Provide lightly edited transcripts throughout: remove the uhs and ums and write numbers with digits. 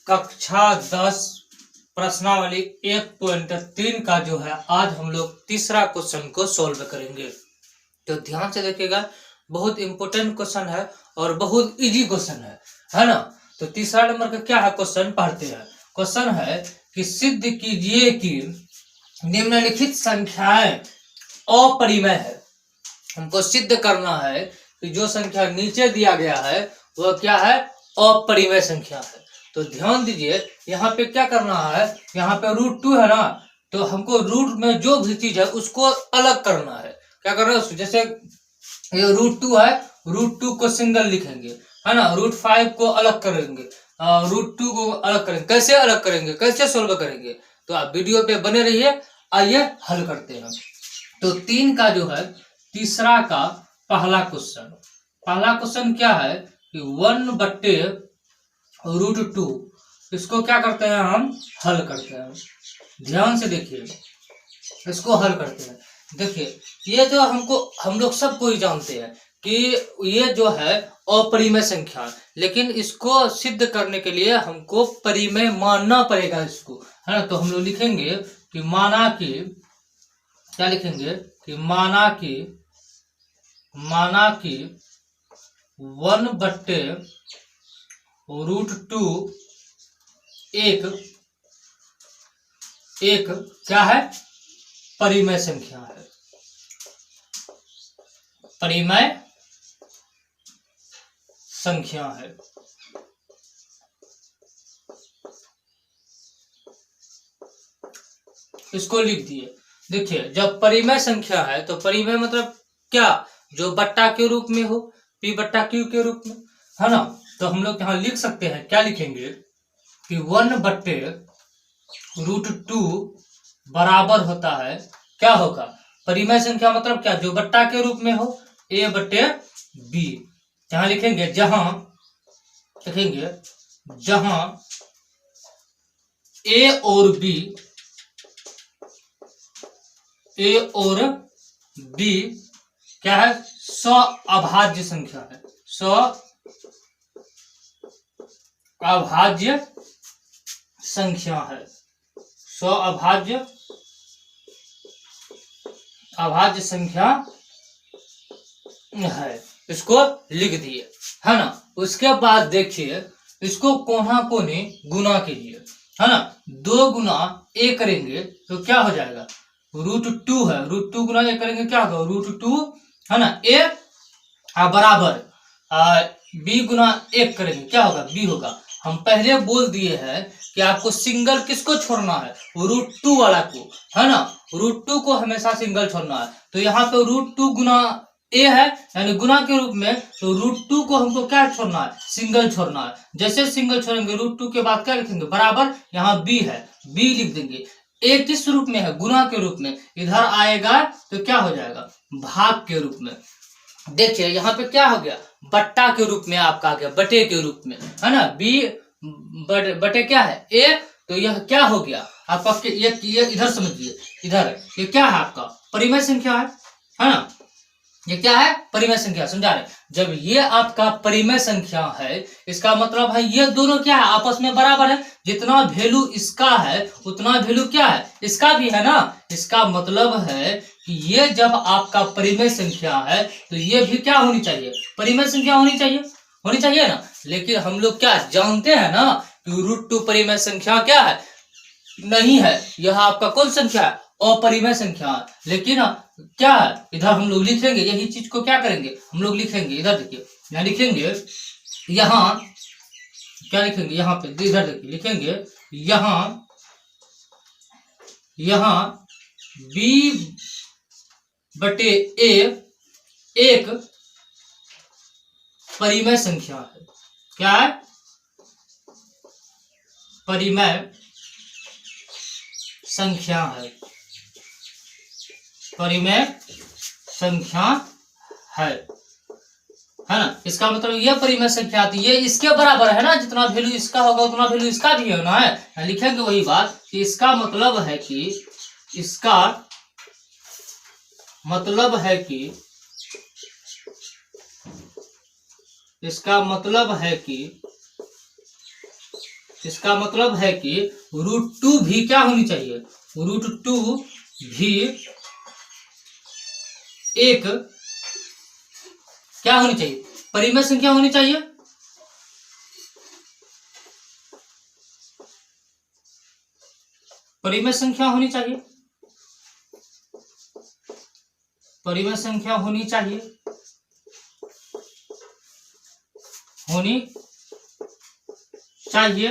कक्षा 10 प्रश्नावली 1.3 का जो है आज हम लोग तीसरा क्वेश्चन को सॉल्व करेंगे। तो ध्यान से देखिएगा, बहुत इंपॉर्टेंट क्वेश्चन है और बहुत इजी क्वेश्चन है ना। तो तीसरा नंबर का क्या है क्वेश्चन, पढ़ते हैं। क्वेश्चन है कि सिद्ध कीजिए कि निम्नलिखित संख्याएं अपरिमेय है। हमको सिद्ध करना है कि जो संख्या नीचे दिया गया है वह क्या है, अपरिमेय संख्या है। तो ध्यान दीजिए, यहाँ पे क्या करना है, यहाँ पे √2 है ना, तो हमको रूट में जो भी चीज है उसको अलग करना है। क्या करना है, जैसे ये √2 है, √2 को सिंगल लिखेंगे, है ना। √5 को अलग करेंगे, √2 को अलग करेंगे। कैसे अलग करेंगे, कैसे सोल्व करेंगे, तो आप वीडियो पे बने रहिए। आइए हल करते हैं। तो 3 का जो है तीसरा का पहला क्वेश्चन क्या है कि 1/√2 इसको क्या करते हैं, हम हल करते हैं। ध्यान से देखिए, इसको हल करते हैं। देखिए, ये जो हम लोग सब कोई जानते हैं कि ये जो है अपरिमेय संख्या, लेकिन इसको सिद्ध करने के लिए हमको परिमेय मानना पड़ेगा इसको, है ना। तो हम लोग लिखेंगे कि माना कि, क्या लिखेंगे कि माना कि 1/√2 एक क्या है, परिमेय संख्या है। परिमेय संख्या है। इसको लिख दिए। देखिए, जब परिमेय संख्या है तो परिमेय मतलब क्या, जो बट्टा के रूप में हो, P/Q के रूप में, है ना। तो हम लोग यहाँ लिख सकते हैं, क्या लिखेंगे कि 1/√2 बराबर होता है, क्या होगा, परिमेय संख्या मतलब क्या, जो बट्टा के रूप में हो, A/B। यहाँ लिखेंगे जहां A और B क्या है, अभाज्य संख्या है। अभाज्य संख्या है। अभाज्य संख्या है। इसको लिख दिए, है ना। उसके बाद देखिए, इसको कोना कोने गुना कीजिए, है ना। 2 गुना A करेंगे तो क्या हो जाएगा, √2 है, √2 गुना A करेंगे क्या होगा, √2, है ना। A बराबर B गुना 1 करेंगे क्या होगा, B होगा। हम पहले बोल दिए हैं कि आपको सिंगल किसको छोड़ना है, √2 वाला को, है ना। √2 को हमेशा सिंगल छोड़ना है। तो यहाँ पे √2 गुना A है, यानी गुना के रूप में, तो √2 को हमको क्या छोड़ना है, सिंगल छोड़ना है। जैसे सिंगल छोड़ेंगे, √2 के बाद क्या लिखेंगे, बराबर, यहाँ B है, B लिख देंगे। A किस रूप में है, गुना के रूप में, इधर आएगा तो क्या हो जाएगा, भाग के रूप में। देखिए यहाँ पे क्या हो गया, बट्टा के रूप में आपका आ गया, बटे के रूप में, है ना। B बटे क्या है, A, तो यह क्या हो गया आपका, ये इधर समझिए, इधर ये क्या है आपका, परिमेय संख्या है ना। ये क्या है, परिमेय संख्या, समझा रहे। जब ये आपका परिमेय संख्या है, इसका मतलब है ये दोनों क्या है, आपस में बराबर है। जितना वैल्यू इसका है उतना वैल्यू क्या है, इसका भी है ना। इसका मतलब है कि ये जब आपका परिमेय संख्या है तो ये भी क्या होनी चाहिए, परिमेय संख्या होनी चाहिए ना। लेकिन हम लोग क्या जानते हैं ना कि √2 परिमेय संख्या क्या है, नहीं है। यह आपका कौन संख्या है, अपरिमेय संख्या। लेकिन क्या है, इधर हम लोग लिखेंगे, यही चीज को क्या करेंगे, हम लोग लिखेंगे, इधर देखिए, यहाँ लिखेंगे, यहाँ क्या लिखेंगे, यहाँ पे इधर देखिए, लिखेंगे यहाँ B/A एक परिमेय संख्या है। क्या है, परिमेय संख्या है, परिमेय संख्या है ना। इसका मतलब ये परिमेय संख्या आती है, ये इसके बराबर है ना, जितना वैल्यू इसका होगा उतना वैल्यू इसका भी होना है। लिखेंगे वही बात कि इसका मतलब है कि इसका मतलब है कि √2 भी क्या होनी चाहिए, √2 भी एक क्या होनी चाहिए, परिमेय संख्या होनी चाहिए। परिमेय संख्या होनी चाहिए, परिमेय संख्या होनी चाहिए, होनी चाहिए,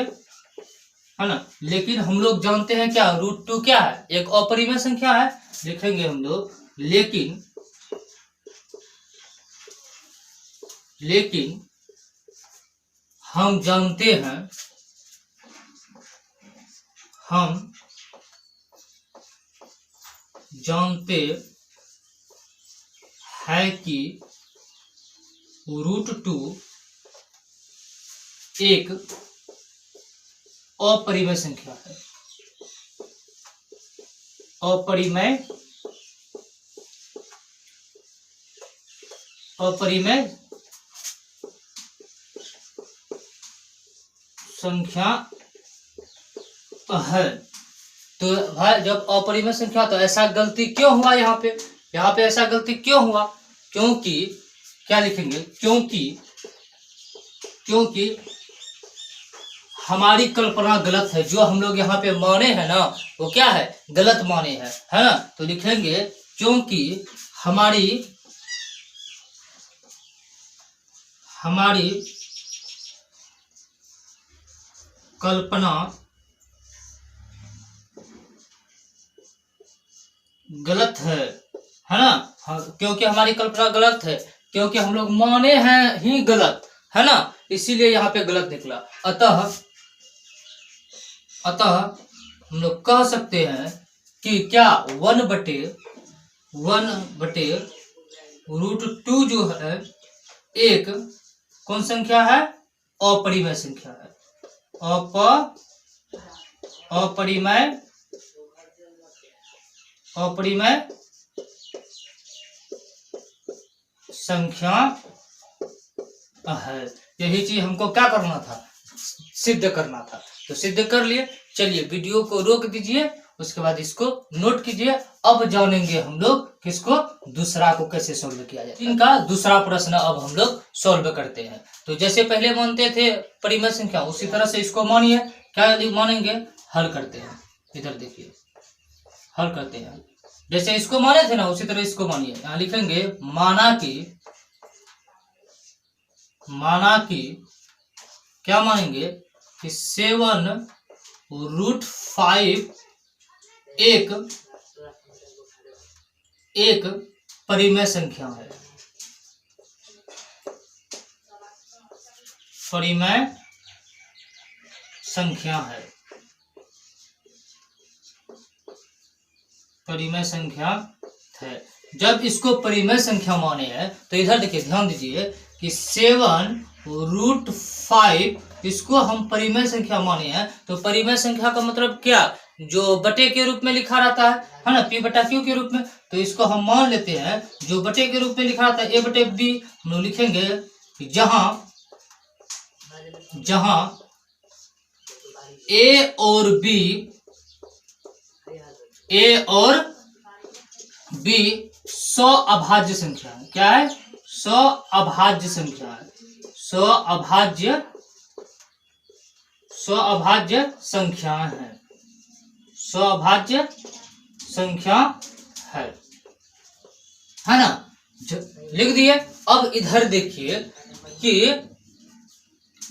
है ना। लेकिन हम लोग जानते हैं क्या, √2 क्या है, एक अपरिमेय संख्या है। लिखेंगे हम लोग लेकिन हम जानते हैं, कि √2 एक अपरिमेय संख्या है, अपरिमेय संख्या है। तो भाई जब अपरिमेय संख्या, तो ऐसा गलती क्यों हुआ यहाँ पे ऐसा गलती क्यों हुआ, क्योंकि क्या लिखेंगे, क्योंकि हमारी कल्पना गलत है। जो हम लोग यहाँ पे माने हैं ना, वो क्या है, गलत माने हैं, है ना। तो लिखेंगे क्योंकि हमारी कल्पना गलत है ना। क्योंकि हमारी कल्पना गलत है, क्योंकि हम लोग माने हैं ही गलत, है ना, इसीलिए यहाँ पे गलत निकला। अतः हम लोग कह सकते हैं कि क्या 1/√2 जो है एक कौन संख्या है, अपरिमेय संख्या है, अपरिमेय संख्या है। यही चीज हमको क्या करना था, सिद्ध करना था। तो सिद्ध कर लिए। चलिए वीडियो को रोक दीजिए, उसके बाद इसको नोट कीजिए। अब जानेंगे हम लोग किसको, दूसरा को कैसे सॉल्व किया जाए। इनका दूसरा प्रश्न अब हम लोग सॉल्व करते हैं। तो जैसे पहले मानते थे परिमेय संख्या, उसी तरह से इसको मानिए। क्या मानेंगे, हल करते हैं। इधर देखिए, हल करते हैं। जैसे इसको माने थे ना, उसी तरह इसको मानिए। यहाँ लिखेंगे माना कि क्या मानेंगे कि 7√5 एक परिमेय संख्या है, परिमेय संख्या है, परिमेय संख्या है। जब इसको परिमेय संख्या माने हैं, तो इधर देखिए, ध्यान दीजिए कि 7√5 इसको हम परिमेय संख्या माने हैं। तो परिमेय संख्या का मतलब क्या, जो बटे के रूप में लिखा रहता है ना, P/Q के रूप में। तो इसको हम मान लेते हैं जो बटे के रूप में लिखा रहता है, A/B। हम लोग लिखेंगे कि जहां A और B 100 अभाज्य संख्या है। क्या है, 100 अभाज्य संख्या है, 100 अभाज्य संख्या है, 100 अभाज्य संख्या है ना। लिख दिए। अब इधर देखिए कि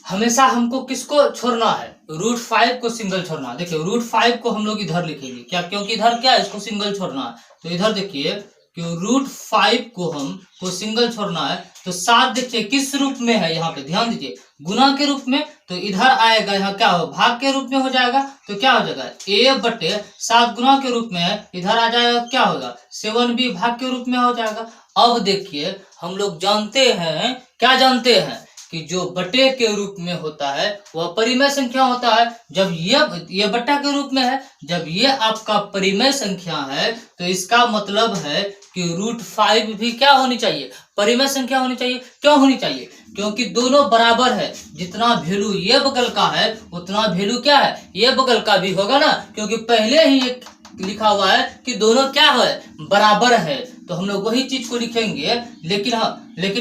हमेशा हमको किसको छोड़ना है, √5 को सिंगल छोड़ना है। देखिए √5 को हम लोग इधर लिखेंगे, क्या, क्योंकि इधर क्या है, इसको सिंगल छोड़ना है। तो इधर देखिए कि √5 को हमको सिंगल छोड़ना है। तो 7 देखिए किस रूप में है, यहाँ पे ध्यान दीजिए, गुना के रूप में। तो इधर आएगा, यहाँ क्या हो, भाग के रूप में हो जाएगा। तो क्या हो जाएगा, A/7 गुना के रूप में है, इधर आ जाएगा, क्या होगा, 7B भाग के रूप में हो जाएगा। अब देखिए हम लोग जानते हैं, क्या जानते हैं, कि जो बटे के रूप में होता है वह परिमेय संख्या होता है। जब ये बटा के रूप में है, जब ये आपका परिमेय संख्या है, तो इसका मतलब है कि √5 भी क्या होनी चाहिए, परिमेय संख्या होनी चाहिए। क्यों होनी चाहिए? क्योंकि दोनों बराबर है, जितना वैल्यू ये बगल का है उतना वैल्यू क्या है, ये बगल का भी होगा ना, क्योंकि पहले ही एक लिखा हुआ है कि दोनों क्या है, बराबर है, तो हम लोग वही चीज को लिखेंगे। लेकिन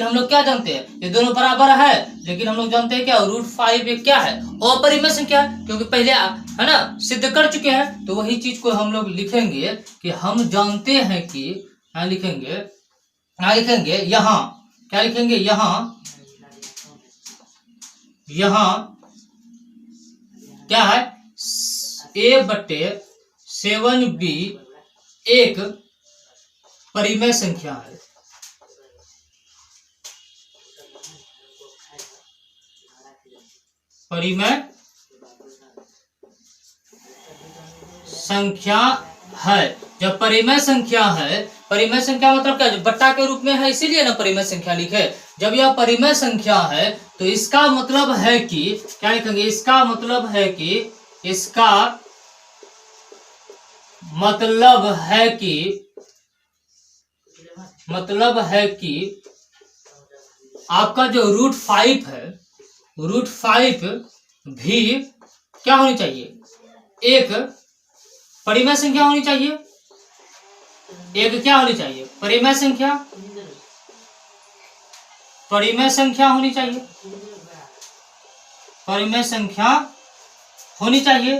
हम लोग क्या जानते हैं, ये दोनों बराबर है, लेकिन हम लोग जानते हैं क्या, √5 एक क्या है, अपरिमेय संख्या है, क्योंकि पहले है ना सिद्ध कर चुके हैं। तो वही चीज को हम लोग लिखेंगे कि हम जानते हैं कि लिखेंगे यहाँ क्या लिखेंगे, यहाँ क्या है, a/7b एक परिमेय संख्या है। परिमेय संख्या है। जब परिमेय संख्या है, परिमेय संख्या मतलब क्या, बट्टा के रूप में है, इसीलिए ना परिमेय संख्या लिखे। जब यह परिमेय संख्या है तो इसका मतलब है कि क्या लिखेंगे, इसका मतलब है कि आपका जो √5 है, √5 भी क्या होनी चाहिए, एक परिमेय संख्या होनी चाहिए। एक क्या होनी चाहिए, परिमेय संख्या होनी चाहिए, परिमेय संख्या होनी चाहिए।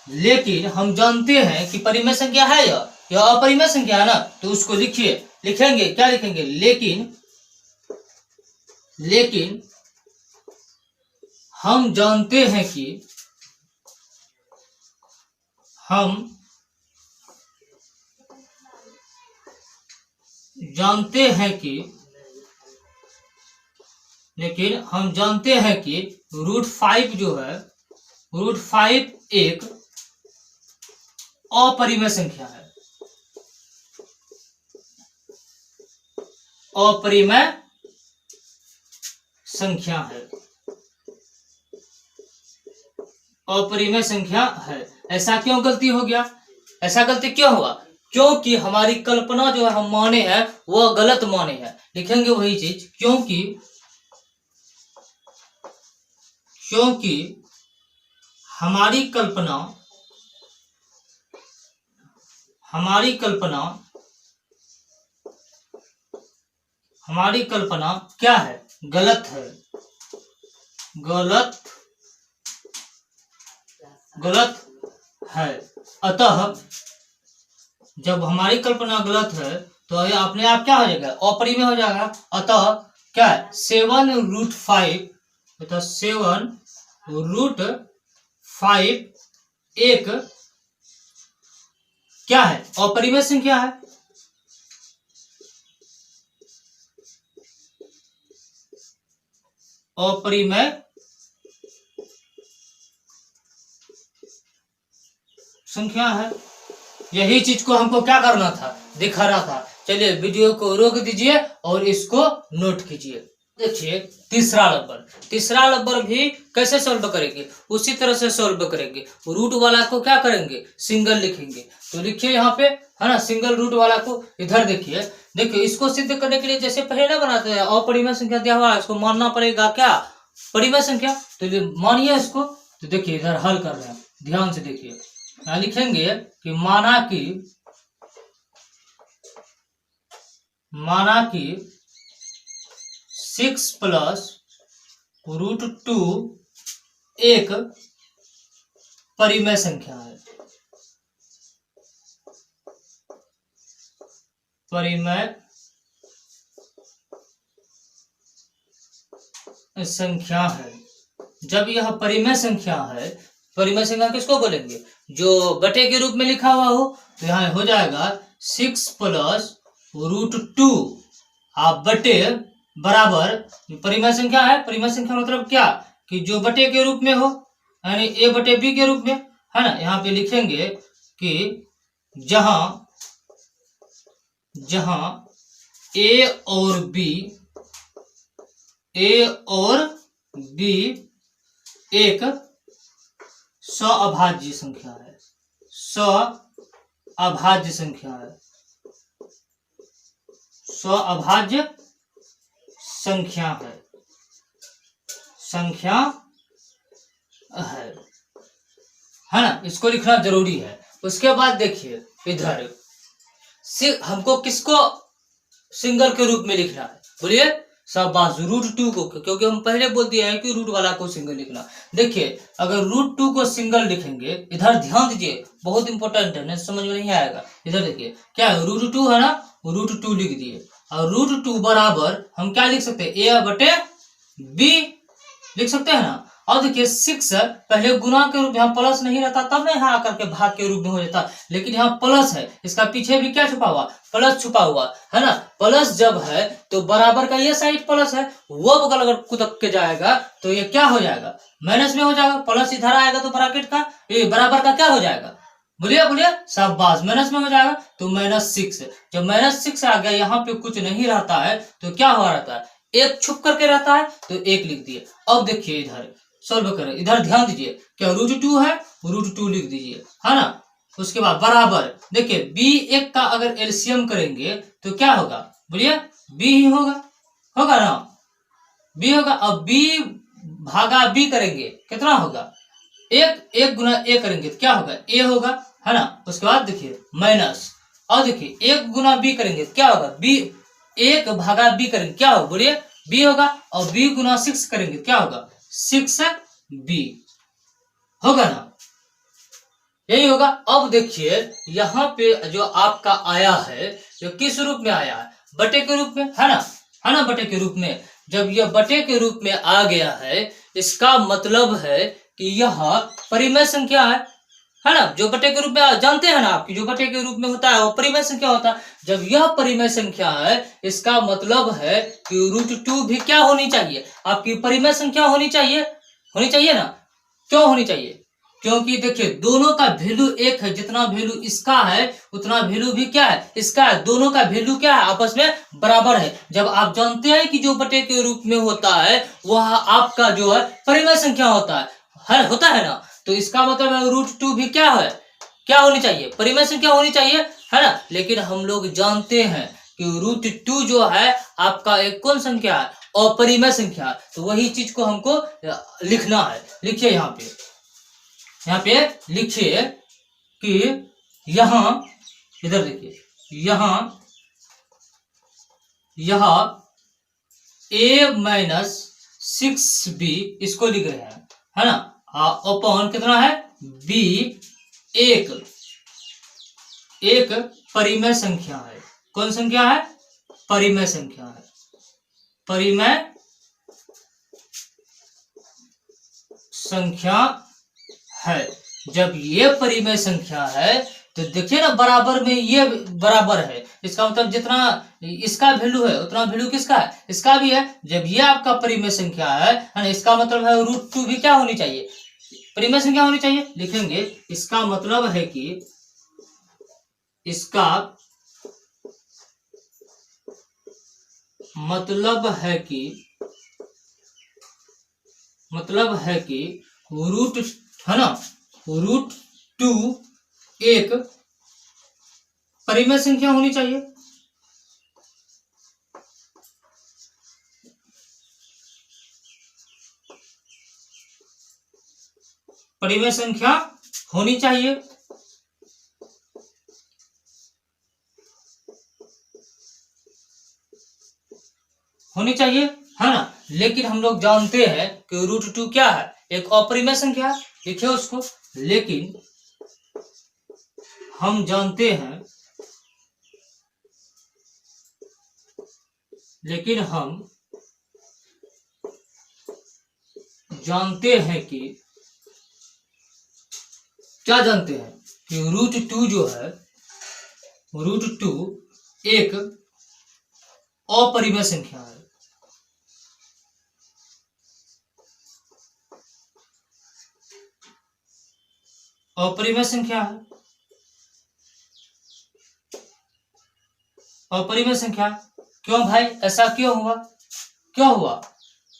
लेकिन हम जानते हैं कि परिमेय संख्या है यह अपरिमेय संख्या है ना, तो उसको लिखेंगे क्या लिखेंगे, लेकिन हम जानते हैं कि √5 जो है, √5 एक अपरिमेय संख्या है, अपरिमेय संख्या है। ऐसा क्यों गलती हो गया, ऐसा गलती क्यों हुआ, क्योंकि हमारी कल्पना जो है हम माने हैं वह गलत माने हैं। लिखेंगे वही चीज, क्योंकि हमारी कल्पना क्या है, गलत है। अतः जब हमारी कल्पना गलत है तो ये अपने आप क्या हो जाएगा, अपरिमेय हो जाएगा। अतः क्या है, 7√5 तो 7√5 एक क्या है, अपरिमेय संख्या है। अपरिमेय संख्या है। यही चीज को हमको क्या करना था, दिखा रहा था। चलिए वीडियो को रोक दीजिए और इसको नोट कीजिए। देखिए तीसरा नंबर भी कैसे सॉल्व करेंगे, उसी तरह से सॉल्व करेंगे। रूट वाला को क्या करेंगे, सिंगल लिखेंगे। तो लिखिए यहाँ पे है ना, सिंगल रूट वाला को इधर देखिए इसको सिद्ध करने के लिए जैसे पहले बनाते हैं, अपरिमेय संख्या दिया हुआ है, इसको मानना पड़ेगा क्या, परिमेय संख्या। तो मानिए इसको। तो देखिए इधर हल कर रहे हैं, ध्यान से देखिए। यहाँ लिखेंगे कि माना कि 6 + √2 एक परिमेय संख्या है। परिमेय संख्या है। जब यह परिमेय संख्या है, परिमेय संख्या किसको बोलेंगे, जो बटे के रूप में लिखा हुआ हो। तो यहाँ हो जाएगा 6 + √2 आप बटे बराबर परिमेय संख्या है। परिमेय संख्या मतलब क्या, कि जो बटे के रूप में हो, यानी a/b के रूप में, है ना। यहाँ पे लिखेंगे कि जहां a और b एक सअभाज्य संख्या है, सअभाज्य अभाज्य संख्या है, स्वअभाज्य संख्या है ना, इसको लिखना जरूरी है। उसके बाद देखिए इधर हमको किसको सिंगल के रूप में लिखना है, बोलिए शाबाश, √2 को, क्योंकि हम पहले बोल दिया है कि रूट वाला को सिंगल लिखना। देखिए अगर √2 को सिंगल लिखेंगे, इधर ध्यान दीजिए, बहुत इंपॉर्टेंट है, नहीं समझ में नहीं आएगा। इधर देखिए क्या है, √2 है ना, √2 लिख दिए, और √2 बराबर हम क्या लिख सकते हैं, a/b लिख सकते हैं ना। और देखिए 6 पहले गुना के रूप में, यहाँ प्लस नहीं रहता तब ना यहाँ आकर के भाग के रूप में हो जाता, लेकिन यहाँ प्लस है, इसका पीछे भी क्या छुपा हुआ, प्लस छुपा हुआ है ना। प्लस जब है तो बराबर का ये साइड प्लस है, वो बगल अगर कुदक के जाएगा तो ये क्या हो जाएगा, माइनस में हो जाएगा। प्लस इधर आएगा तो ब्रैकेट का ये बराबर का क्या हो जाएगा, बोलिए बोलिए शाबाश, माइनस में हो जाएगा, तो -6। जब -6 आ गया, यहाँ पे कुछ नहीं रहता है तो क्या हो रहता है, एक छुप करके रहता है, तो 1 लिख दिए। अब देखिए इधर सॉल्व करें, इधर ध्यान दीजिए, क्या √2 है, √2 लिख दीजिए, है ना। उसके बाद बराबर देखिए b1 का अगर एलसीएम करेंगे तो क्या होगा, बोलिए b ही होगा ना, b होगा। अब b भागा b करेंगे कितना होगा, 1 गुना a करेंगे तो क्या होगा, a होगा, है ना। उसके बाद देखिए माइनस, और देखिए 1 गुना b करेंगे तो क्या होगा, b 1 भागा b करेंगे क्या होगा, बोलिए b होगा, और b गुना 6 करेंगे क्या होगा, 6b होगा ना, यही होगा। अब देखिए यहाँ पे जो आपका आया है, जो किस रूप में आया है, बटे के रूप में, है ना, बटे के रूप में। जब यह बटे के रूप में आ गया है, इसका मतलब है कि यह परिमेय संख्या है ना, जो बटे के रूप में जानते हैं ना आपकी, जो बटे के रूप में होता है वो परिमेय संख्या होता है। जब यह परिमेय संख्या है, इसका मतलब है कि √2 भी क्या होनी चाहिए, आपकी परिमेय संख्या होनी चाहिए ना। क्यों होनी चाहिए, क्योंकि देखिए दोनों का वैल्यू 1 है, जितना वैल्यू इसका है उतना वैल्यू भी क्या है, इसका है, दोनों का वैल्यू क्या है, आपस में बराबर है। जब आप जानते हैं कि जो बटे के रूप में होता है वह आपका जो है परिमेय संख्या होता है ना, तो इसका मतलब है √2 भी क्या है, क्या होनी चाहिए, परिमेय संख्या होनी चाहिए, है ना। लेकिन हम लोग जानते हैं कि √2 जो है आपका एक कौन संख्या है, अपरिमेय संख्या, तो वही चीज को हमको लिखना है। लिखिए यहाँ पे लिखिए कि यहाँ इधर देखिए, यहाँ a-6b इसको लिख रहे हैं, है ना, अपॉन कितना है, b एक परिमेय संख्या है। कौन संख्या है, परिमेय संख्या है, परिमेय संख्या है। जब ये परिमेय संख्या है तो देखिए ना, बराबर में ये बराबर है, इसका मतलब जितना इसका वैल्यू है उतना वैल्यू किसका है, इसका भी है। जब ये आपका परिमेय संख्या है ना, इसका मतलब है √2 भी क्या होनी चाहिए, परिमेय संख्या होनी चाहिए। लिखेंगे इसका मतलब है कि रूट है ना, √2 एक परिमेय संख्या होनी चाहिए। परिमेय संख्या होनी चाहिए, है ना। लेकिन हम लोग जानते हैं कि √2 क्या है, एक अपरिमेय संख्या है, लिखे उसको। लेकिन हम जानते हैं कि क्या जानते हैं कि √2 जो है, √2 एक अपरिमेय संख्या है। अपरिमेय संख्या है, अपरिमेय संख्या। क्यों भाई, ऐसा क्यों हुआ,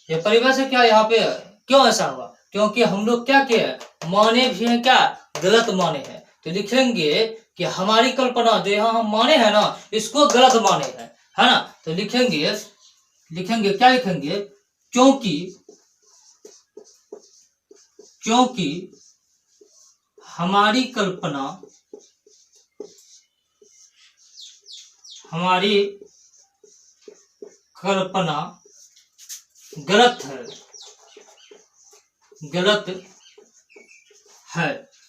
ये परिमेय संख्या यहाँ पे क्यों ऐसा हुआ, क्योंकि हम लोग क्या किए, माने भी है क्या, गलत माने हैं। तो लिखेंगे कि हमारी कल्पना जो यहाँ हम माने हैं ना इसको गलत माने हैं, है ना। तो लिखेंगे क्या लिखेंगे, क्योंकि हमारी कल्पना गलत है।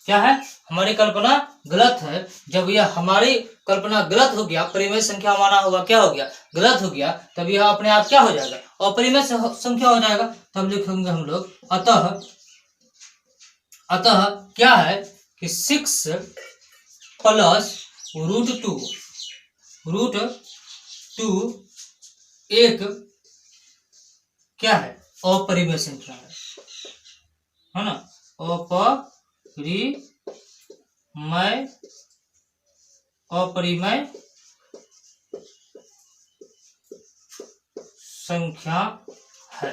क्या है, हमारी कल्पना गलत है। जब यह हमारी कल्पना गलत हो गया, परिमेय संख्या माना होगा क्या हो गया, गलत हो गया, तब यह अपने आप क्या हो जाएगा, अपरिमेय संख्या हो जाएगा। तब लिखेंगे हम लोग अतः क्या है कि 6 प्लस रूट टू एक क्या है, अपरिमेय संख्या है ना। अपरिमेय संख्या है।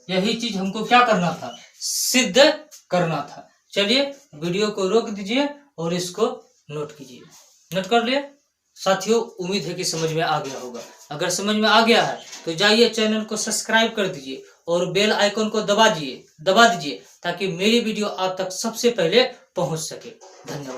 यही चीज हमको क्या करना था, सिद्ध करना था। चलिए वीडियो को रोक दीजिए और इसको नोट कीजिए। नोट कर लिए साथियों, उम्मीद है कि समझ में आ गया होगा। अगर समझ में आ गया है तो जाइए चैनल को सब्सक्राइब कर दीजिए और बेल आइकन को दबा दीजिए ताकि मेरी वीडियो आप तक सबसे पहले पहुंच सके। धन्यवाद।